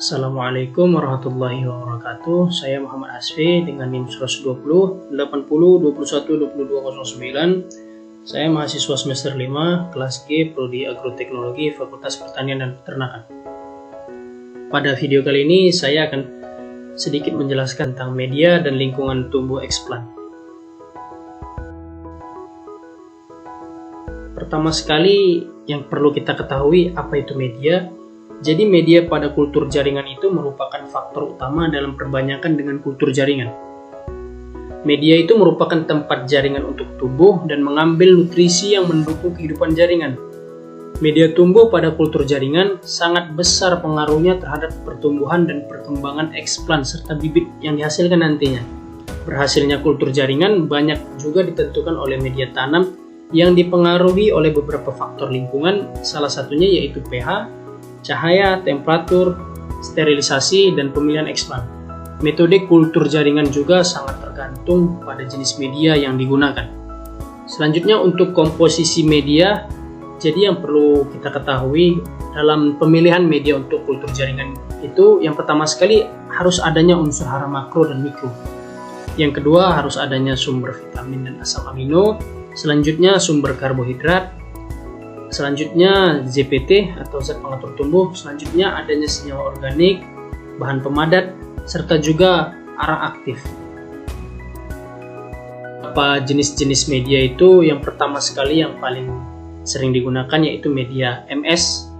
Assalamualaikum warahmatullahi wabarakatuh. Saya Muhammad Asfi dengan NIM 120 80 21 2209. Saya mahasiswa semester 5 kelas G Prodi Agroteknologi Fakultas Pertanian dan Peternakan. Pada video kali ini saya akan sedikit menjelaskan tentang media dan lingkungan tumbuh eksplan. Pertama sekali yang perlu kita ketahui apa itu media. Jadi media pada kultur jaringan itu merupakan faktor utama dalam perbanyakan dengan kultur jaringan. Media itu merupakan tempat jaringan untuk tumbuh dan mengambil nutrisi yang mendukung kehidupan jaringan. Media tumbuh pada kultur jaringan sangat besar pengaruhnya terhadap pertumbuhan dan perkembangan eksplan serta bibit yang dihasilkan nantinya. Berhasilnya kultur jaringan banyak juga ditentukan oleh media tanam yang dipengaruhi oleh beberapa faktor lingkungan, salah satunya yaitu pH, cahaya, temperatur, sterilisasi, dan pemilihan eksplan. Metode kultur jaringan juga sangat tergantung pada jenis media yang digunakan. Selanjutnya untuk komposisi media, jadi yang perlu kita ketahui dalam pemilihan media untuk kultur jaringan itu yang pertama sekali harus adanya unsur hara makro dan mikro. Yang kedua harus adanya sumber vitamin dan asam amino, selanjutnya sumber karbohidrat, selanjutnya ZPT atau zat pengatur tumbuh, selanjutnya adanya senyawa organik, bahan pemadat, serta juga arang aktif. Apa jenis-jenis media itu? Yang pertama sekali yang paling sering digunakan yaitu media MS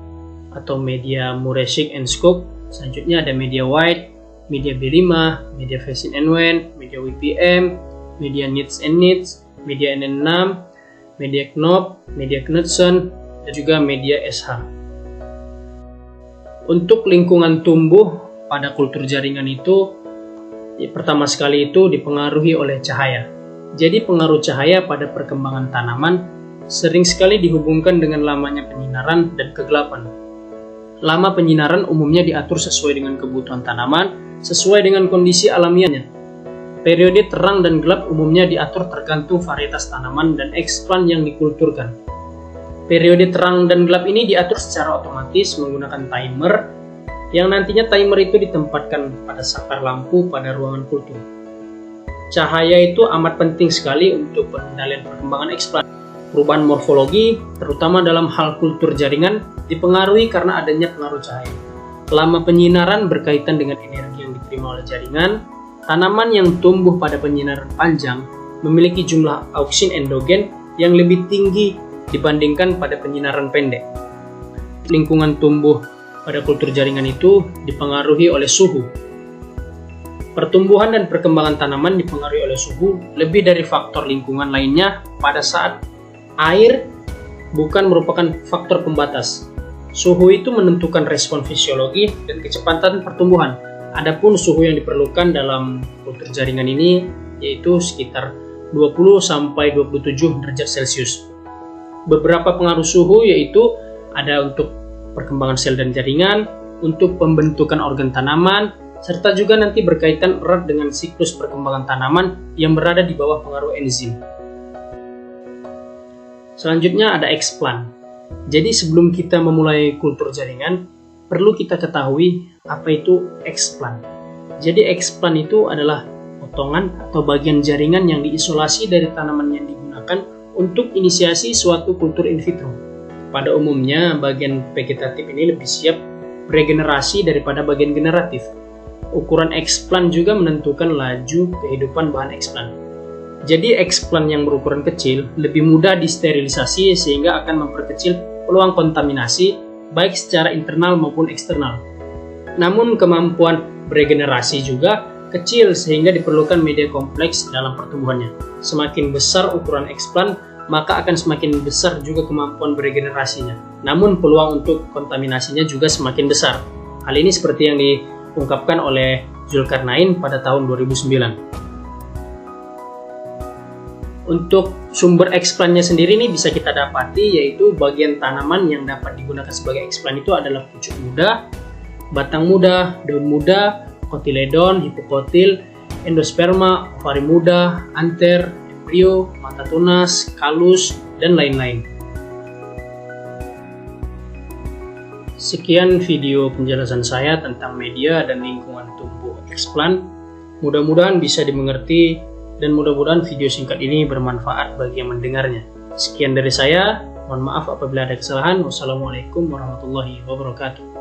atau media Mureshik and Scope. Selanjutnya ada media white, media B5, media Facin and Wen, media WPM, media Nits and Nits, media NN6, media Knop, media Knudsen, dan juga media SH. Untuk lingkungan tumbuh pada kultur jaringan itu, pertama sekali itu dipengaruhi oleh cahaya. Jadi pengaruh cahaya pada perkembangan tanaman sering sekali dihubungkan dengan lamanya penyinaran dan kegelapan. Lama penyinaran umumnya diatur sesuai dengan kebutuhan tanaman, sesuai dengan kondisi alamiahnya. Periode terang dan gelap umumnya diatur tergantung varietas tanaman dan eksplan yang dikulturkan. Periode terang dan gelap ini diatur secara otomatis menggunakan timer, yang nantinya timer itu ditempatkan pada saklar lampu pada ruangan kultur. Cahaya itu amat penting sekali untuk pengendalian perkembangan eksplan. Perubahan morfologi, terutama dalam hal kultur jaringan, dipengaruhi karena adanya pengaruh cahaya. Lama penyinaran berkaitan dengan energi yang diterima oleh jaringan. Tanaman yang tumbuh pada penyinaran panjang memiliki jumlah auksin endogen yang lebih tinggi dibandingkan pada penyinaran pendek. Lingkungan tumbuh pada kultur jaringan itu dipengaruhi oleh suhu. Pertumbuhan dan perkembangan tanaman dipengaruhi oleh suhu lebih dari faktor lingkungan lainnya pada saat air bukan merupakan faktor pembatas. Suhu itu menentukan respon fisiologi dan kecepatan pertumbuhan. Adapun suhu yang diperlukan dalam kultur jaringan ini yaitu sekitar 20-27 derajat Celcius. Beberapa pengaruh suhu yaitu ada untuk perkembangan sel dan jaringan, untuk pembentukan organ tanaman, serta juga nanti berkaitan erat dengan siklus perkembangan tanaman yang berada di bawah pengaruh enzim. Selanjutnya ada eksplan. Jadi sebelum kita memulai kultur jaringan, perlu kita ketahui apa itu eksplan. Jadi eksplan itu adalah potongan atau bagian jaringan yang diisolasi dari tanaman yang digunakan untuk inisiasi suatu kultur in vitro. Pada umumnya, bagian vegetatif ini lebih siap regenerasi daripada bagian generatif. Ukuran eksplan juga menentukan laju kehidupan bahan eksplan. Jadi eksplan yang berukuran kecil lebih mudah disterilisasi sehingga akan memperkecil peluang kontaminasi baik secara internal maupun eksternal. Namun kemampuan beregenerasi juga kecil sehingga diperlukan media kompleks dalam pertumbuhannya. Semakin besar ukuran eksplan, maka akan semakin besar juga kemampuan beregenerasinya. Namun peluang untuk kontaminasinya juga semakin besar. Hal ini seperti yang diungkapkan oleh Zulkarnain pada tahun 2009. Untuk sumber eksplannya sendiri ini bisa kita dapati yaitu bagian tanaman yang dapat digunakan sebagai eksplan itu adalah pucuk muda, batang muda, daun muda, kotiledon, hipokotil, endosperma, ovari muda, anter, embrio, mata tunas, kalus, dan lain-lain. Sekian video penjelasan saya tentang media dan lingkungan tumbuh eksplan. Mudah-mudahan bisa dimengerti dan mudah-mudahan video singkat ini bermanfaat bagi yang mendengarnya. Sekian dari saya, mohon maaf apabila ada kesalahan. Wassalamualaikum warahmatullahi wabarakatuh.